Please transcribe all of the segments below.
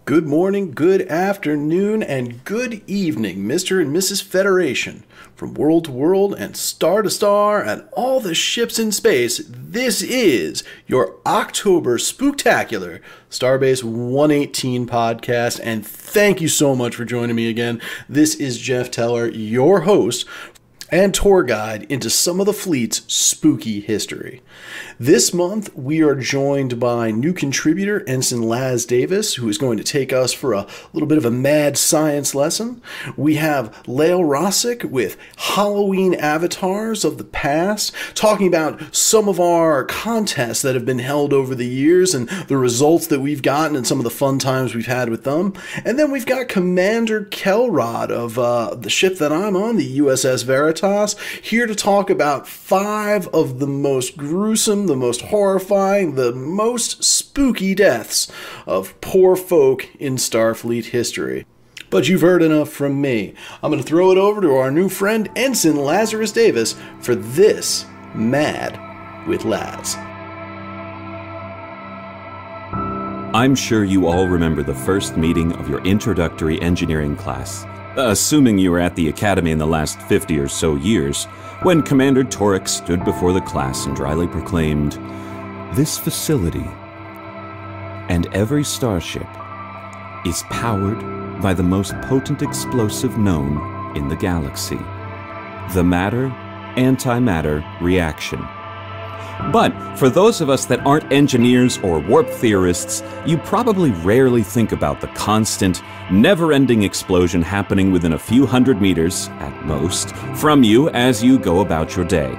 Good morning, good afternoon, and good evening, Mr. and Mrs. Federation. From world to world and star to star and all the ships in space, this is your October Spooktacular StarBase 118 podcast, and thank you so much for joining me again. This is Geoff Teller, your host and tour guide into some of the fleet's spooky history. This month, we are joined by new contributor Ensign Lazarus Davis, who is going to take us for a little bit of a mad science lesson. We have Lael Rossick with Halloween avatars of the past, talking about some of our contests that have been held over the years and the results that we've gotten and some of the fun times we've had with them. And then we've got Commander Kelrod of the ship that I'm on, the USS Veritas, here to talk about 5 of the most gruesome, the most horrifying, the most spooky deaths of poor folk in Starfleet history. But you've heard enough from me. I'm going to throw it over to our new friend Ensign Lazarus Davis for this Mad with Laz. I'm sure you all remember the first meeting of your introductory engineering class, assuming you were at the academy in the last 50 or so years, when Commander Torek stood before the class and dryly proclaimed, "This facility and every starship is powered by the most potent explosive known in the galaxy, the matter-antimatter reaction." But for those of us that aren't engineers or warp theorists, you probably rarely think about the constant, never-ending explosion happening within a few hundred meters, at most, from you as you go about your day.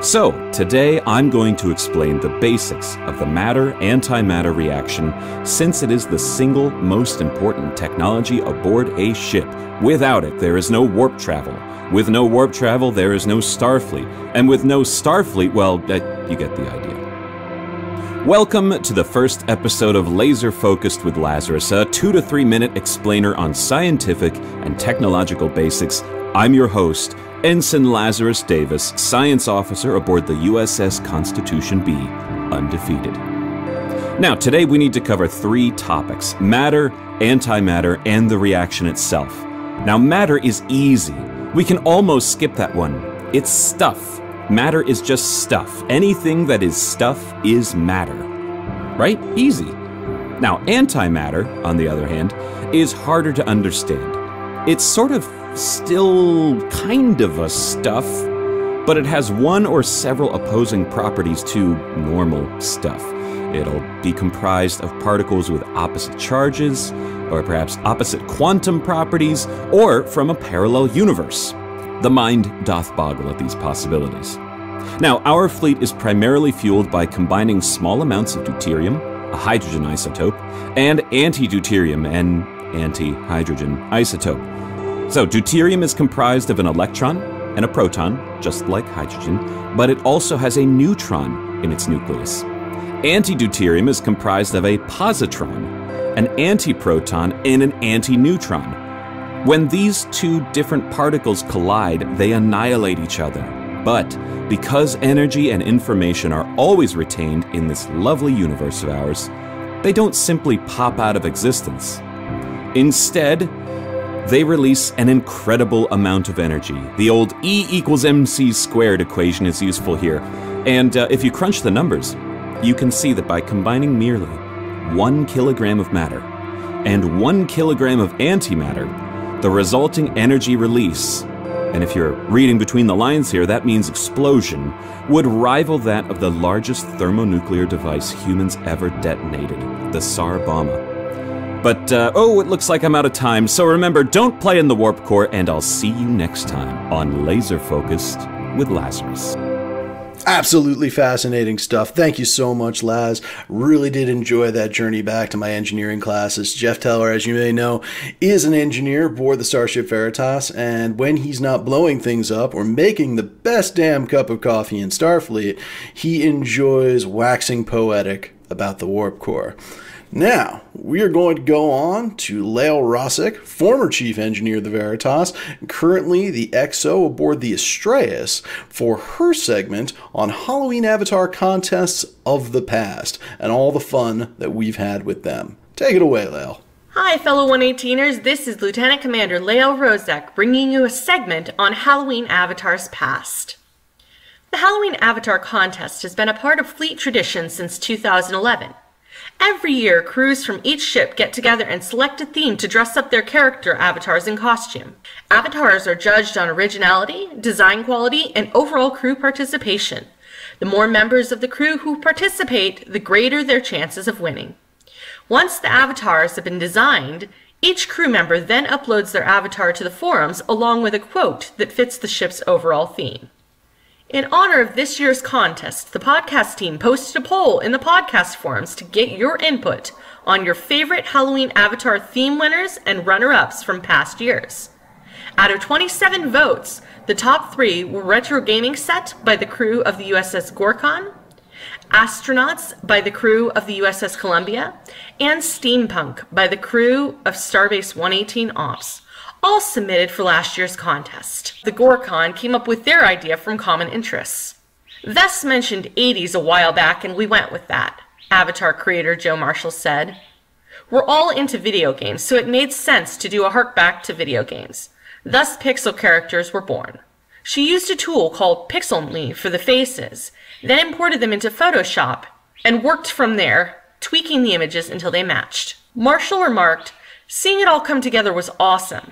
So, today I'm going to explain the basics of the matter-antimatter reaction, since it is the single most important technology aboard a ship. Without it, there is no warp travel. With no warp travel, there is no Starfleet. And with no Starfleet, well, you get the idea. Welcome to the first episode of Laser Focused with Lazarus, a 2 to 3 minute explainer on scientific and technological basics. I'm your host, Ensign Lazarus Davis, science officer aboard the USS Constitution B, undefeated. Now, today we need to cover 3 topics: matter, antimatter, and the reaction itself. Now, matter is easy. We can almost skip that one. It's stuff. Matter is just stuff. Anything that is stuff is matter. Right? Easy. Now, antimatter, on the other hand, is harder to understand. It's sort of still kind of a stuff, but it has one or several opposing properties to normal stuff. It'll be comprised of particles with opposite charges, or perhaps opposite quantum properties, or from a parallel universe. The mind doth boggle at these possibilities. Now, our fleet is primarily fueled by combining small amounts of deuterium, a hydrogen isotope, and anti-deuterium, an anti-hydrogen isotope. So, deuterium is comprised of an electron and a proton, just like hydrogen, but it also has a neutron in its nucleus. Anti-deuterium is comprised of a positron, an antiproton, and an antineutron. When these 2 different particles collide, they annihilate each other. But because energy and information are always retained in this lovely universe of ours, they don't simply pop out of existence. Instead, they release an incredible amount of energy. The old E equals mc squared equation is useful here. And if you crunch the numbers, you can see that by combining merely 1 kilogram of matter and 1 kilogram of antimatter, the resulting energy release, and if you're reading between the lines here, that means explosion, would rival that of the largest thermonuclear device humans ever detonated, the Tsar Bomba. But, it looks like I'm out of time, so remember, don't play in the warp core, and I'll see you next time on Laser Focused with Lazarus. Absolutely fascinating stuff. Thank you so much, Laz. Really did enjoy that journey back to my engineering classes. Geoff Teller, as you may know, is an engineer aboard the Starship Veritas, and when he's not blowing things up or making the best damn cup of coffee in Starfleet, he enjoys waxing poetic about the warp core. Now, we are going to go on to Lael Rossick, former chief engineer of the Veritas, currently the XO aboard the Astraeus, for her segment on Halloween avatar contests of the past and all the fun that we've had with them. Take it away, Lael. Hi, fellow 118ers. This is Lieutenant Commander Leo Rozek bringing you a segment on Halloween avatars past. The Halloween Avatar Contest has been a part of fleet tradition since 2011. Every year, crews from each ship get together and select a theme to dress up their character avatars in costume. Avatars are judged on originality, design quality, and overall crew participation. The more members of the crew who participate, the greater their chances of winning. Once the avatars have been designed, each crew member then uploads their avatar to the forums along with a quote that fits the ship's overall theme. In honor of this year's contest, the podcast team posted a poll in the podcast forums to get your input on your favorite Halloween avatar theme winners and runner-ups from past years. Out of 27 votes, the top 3 were Retro Gaming Set by the crew of the USS Gorkon, Astronauts by the crew of the USS Columbia, and Steampunk by the crew of StarBase 118 Ops, all submitted for last year's contest. The Gorkon came up with their idea from common interests. Thus mentioned 80s a while back and we went with that, Avatar creator Joe Marshall said. We're all into video games, so it made sense to do a hark back to video games. Thus pixel characters were born. She used a tool called Pixelme for the faces, then imported them into Photoshop, and worked from there, tweaking the images until they matched. Marshall remarked, "Seeing it all come together was awesome.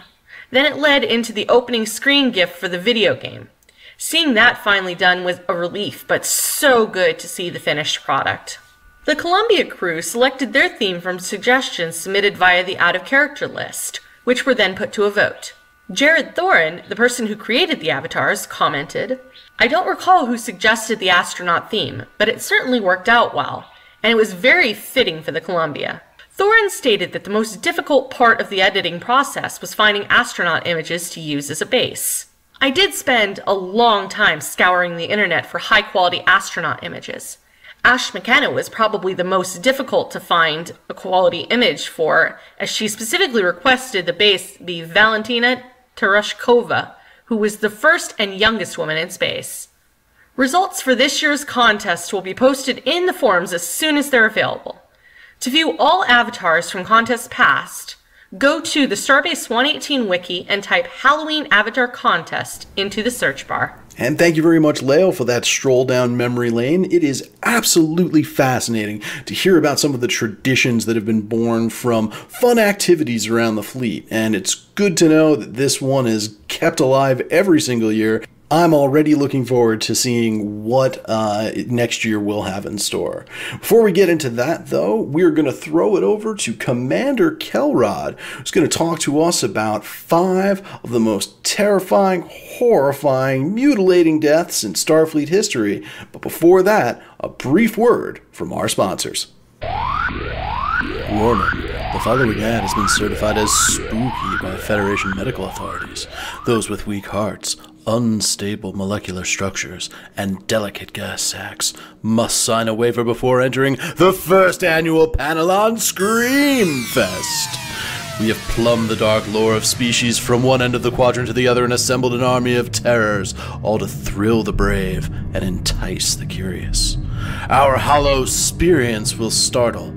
Then it led into the opening screen GIF for the video game. Seeing that finally done was a relief, but so good to see the finished product." The Columbia crew selected their theme from suggestions submitted via the out-of-character list, which were then put to a vote. Jared Thorin, the person who created the avatars, commented, "I don't recall who suggested the astronaut theme, but it certainly worked out well, and it was very fitting for the Columbia." Thorin stated that the most difficult part of the editing process was finding astronaut images to use as a base. "I did spend a long time scouring the internet for high-quality astronaut images. Ash McKenna was probably the most difficult to find a quality image for, as she specifically requested the base be Valentina Tereshkova, who was the first and youngest woman in space." Results for this year's contest will be posted in the forums as soon as they're available. To view all avatars from contests past, go to the StarBase 118 wiki and type Halloween Avatar Contest into the search bar. And thank you very much, Leo, for that stroll down memory lane. It is absolutely fascinating to hear about some of the traditions that have been born from fun activities around the fleet. And it's good to know that this one is kept alive every single year. I'm already looking forward to seeing what next year we'll have in store. Before we get into that, though, we're going to throw it over to Commander Kelrod, who's going to talk to us about 5 of the most terrifying, horrifying, mutilating deaths in Starfleet history. But before that, a brief word from our sponsors. Warning. The following ad has been certified as spooky by Federation medical authorities. Those with weak hearts, unstable molecular structures, and delicate gas sacs must sign a waiver before entering the first annual panel on Screamfest. We have plumbed the dark lore of species from one end of the quadrant to the other and assembled an army of terrors, all to thrill the brave and entice the curious. Our hollow experience will startle,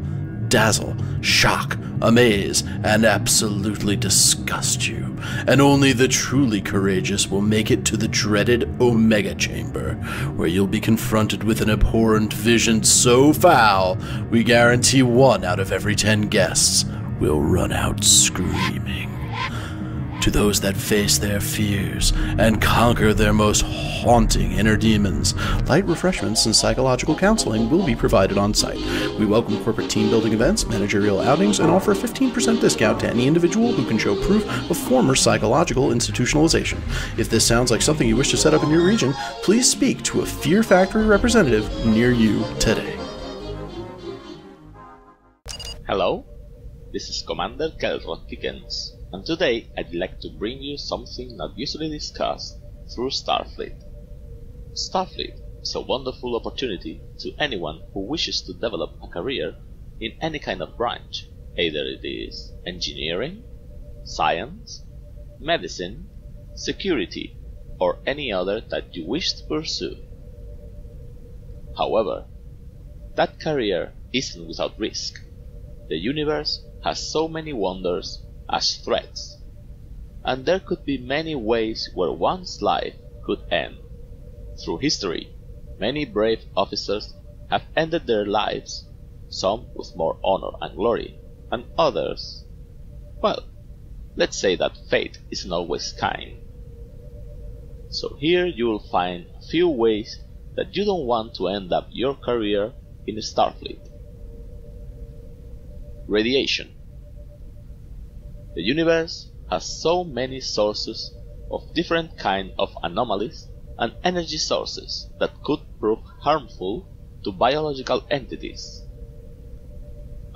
dazzle, shock, amaze, and absolutely disgust you. And only the truly courageous will make it to the dreaded Omega Chamber, where you'll be confronted with an abhorrent vision so foul, we guarantee 1 out of every 10 guests will run out screaming. To those that face their fears and conquer their most haunting inner demons, light refreshments and psychological counseling will be provided on site. We welcome corporate team building events, managerial outings, and offer a 15% discount to any individual who can show proof of former psychological institutionalization. If this sounds like something you wish to set up in your region, please speak to a Fear Factory representative near you today. Hello, this is Commander Kelrod Dickens. And today I'd like to bring you something not usually discussed through Starfleet. Starfleet is a wonderful opportunity to anyone who wishes to develop a career in any kind of branch, either it is engineering, science, medicine, security, or any other that you wish to pursue. However, that career isn't without risk. The universe has so many wonders as threats, and there could be many ways where one's life could end. Through history, many brave officers have ended their lives, some with more honor and glory, and others, well, let's say that fate isn't always kind. So here you will find a few ways that you don't want to end up your career in Starfleet. Radiation. The universe has so many sources of different kinds of anomalies and energy sources that could prove harmful to biological entities.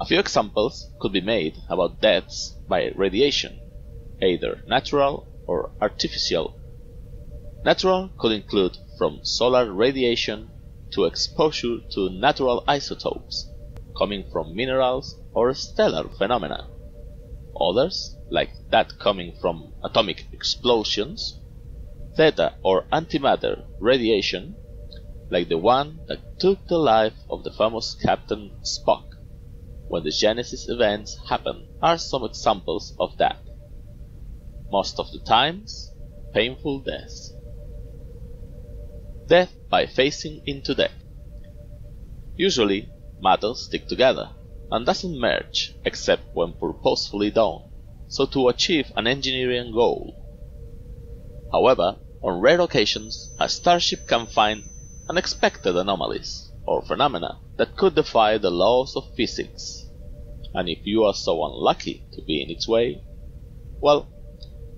A few examples could be made about deaths by radiation, either natural or artificial. Natural could include from solar radiation to exposure to natural isotopes coming from minerals or stellar phenomena. Others, like that coming from atomic explosions, theta or antimatter radiation, like the one that took the life of the famous Captain Spock when the Genesis events happened, are some examples of that. Most of the times, painful deaths. Death by phasing into death. Usually, metals stick together and doesn't merge except when purposefully done, so to achieve an engineering goal. However, on rare occasions, a starship can find unexpected anomalies or phenomena that could defy the laws of physics, and if you are so unlucky to be in its way, well,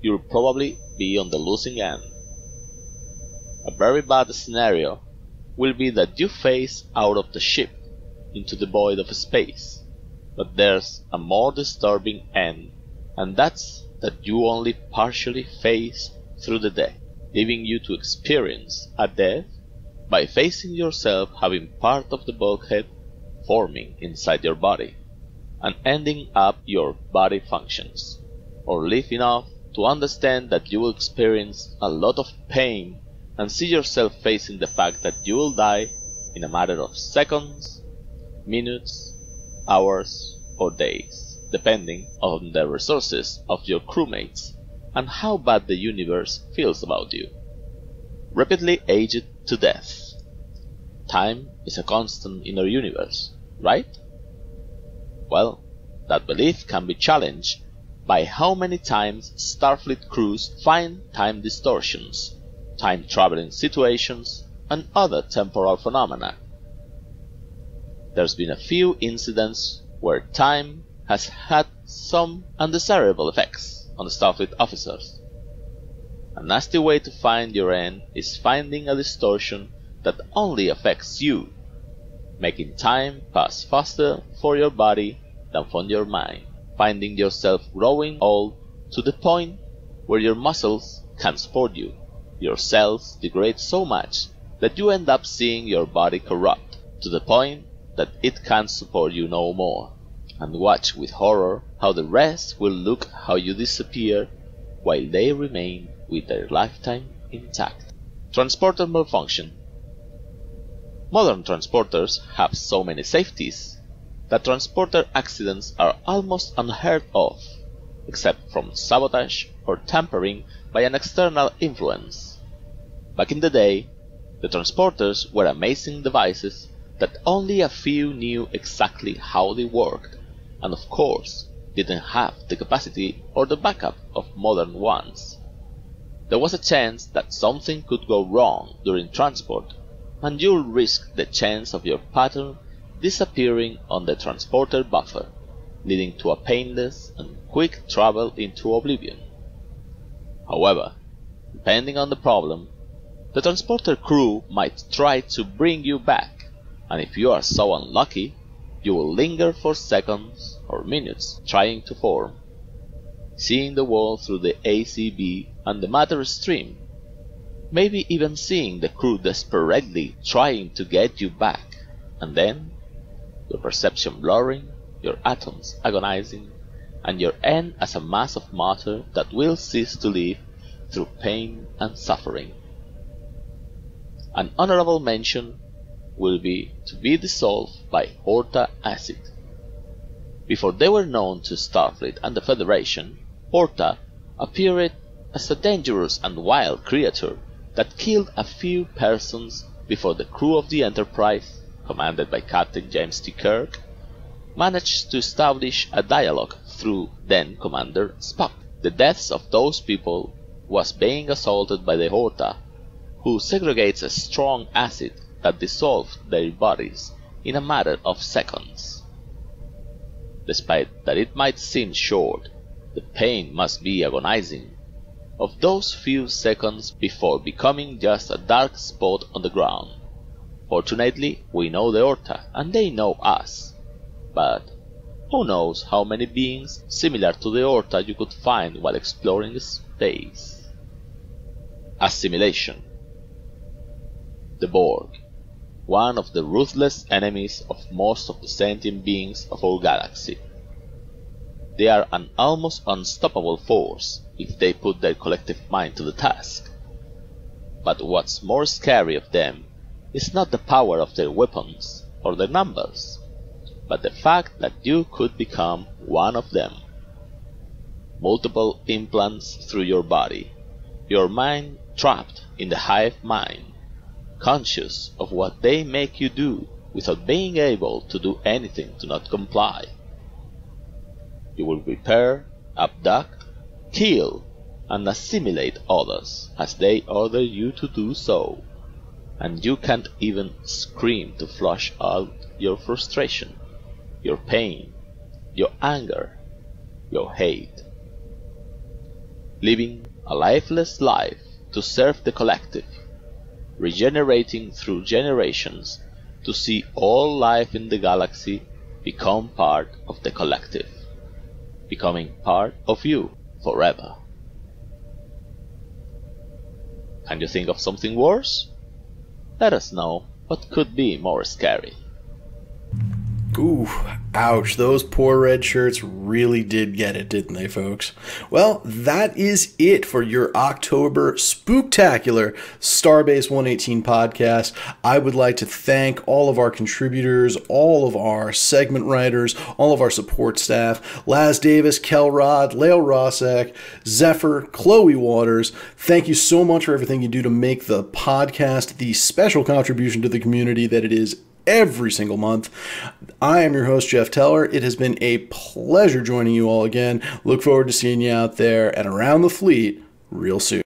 you'll probably be on the losing end. A very bad scenario will be that you phase out of the ship into the void of space, but there's a more disturbing end, and that's that you only partially phase through the death, leaving you to experience a death by phasing yourself having part of the bulkhead forming inside your body, and ending up your body functions, or live enough to understand that you will experience a lot of pain and see yourself facing the fact that you will die in a matter of seconds, minutes, hours, or days, depending on the resources of your crewmates and how bad the universe feels about you. Rapidly aged to death. Time is a constant in our universe, right? Well, that belief can be challenged by how many times Starfleet crews find time distortions, time-traveling situations, and other temporal phenomena. There's been a few incidents where time has had some undesirable effects on the Starfleet officers. A nasty way to find your end is finding a distortion that only affects you, making time pass faster for your body than for your mind, finding yourself growing old to the point where your muscles can't support you. Your cells degrade so much that you end up seeing your body corrupt to the point that it can't support you no more, and watch with horror how the rest will look how you disappear while they remain with their lifetime intact. Transporter malfunction. Modern transporters have so many safeties that transporter accidents are almost unheard of, except from sabotage or tampering by an external influence. Back in the day, the transporters were amazing devices that only a few knew exactly how they worked, and of course didn't have the capacity or the backup of modern ones. There was a chance that something could go wrong during transport, and you'll risk the chance of your pattern disappearing on the transporter buffer, leading to a painless and quick travel into oblivion. However, depending on the problem, the transporter crew might try to bring you back, and if you are so unlucky, you will linger for seconds or minutes trying to form, seeing the world through the ACB and the matter stream, maybe even seeing the crew desperately trying to get you back, and then your perception blurring, your atoms agonizing, and your end as a mass of matter that will cease to live through pain and suffering. An honorable mention will be to be dissolved by Horta acid. Before they were known to Starfleet and the Federation, Horta appeared as a dangerous and wild creature that killed a few persons before the crew of the Enterprise, commanded by Captain James T. Kirk, managed to establish a dialogue through then-Commander Spock. The deaths of those people was being assaulted by the Horta, who segregates a strong acid that dissolved their bodies in a matter of seconds. Despite that it might seem short, the pain must be agonizing of those few seconds before becoming just a dark spot on the ground. Fortunately, we know the Horta and they know us, but who knows how many beings similar to the Horta you could find while exploring space. Assimilation. The Borg, one of the ruthless enemies of most of the sentient beings of our galaxy. They are an almost unstoppable force if they put their collective mind to the task. But what's more scary of them is not the power of their weapons or their numbers, but the fact that you could become one of them. Multiple implants through your body, your mind trapped in the hive mind, conscious of what they make you do without being able to do anything to not comply. You will repair, abduct, kill, and assimilate others as they order you to do so, and you can't even scream to flush out your frustration, your pain, your anger, your hate. Living a lifeless life to serve the collective, regenerating through generations to see all life in the galaxy become part of the collective, becoming part of you forever. Can you think of something worse? Let us know what could be more scary. Ooh, ouch. Those poor red shirts really did get it, didn't they, folks? Well, that is it for your October spooktacular StarBase 118 podcast. I would like to thank all of our contributors, all of our segment writers, all of our support staff, Laz Davis, Kel Rod, Lael Rossack, Zephyr, Chloe Waters. Thank you so much for everything you do to make the podcast the special contribution to the community that it is every single month. I am your host, Geoff Teller. It has been a pleasure joining you all again. Look forward to seeing you out there and around the fleet real soon.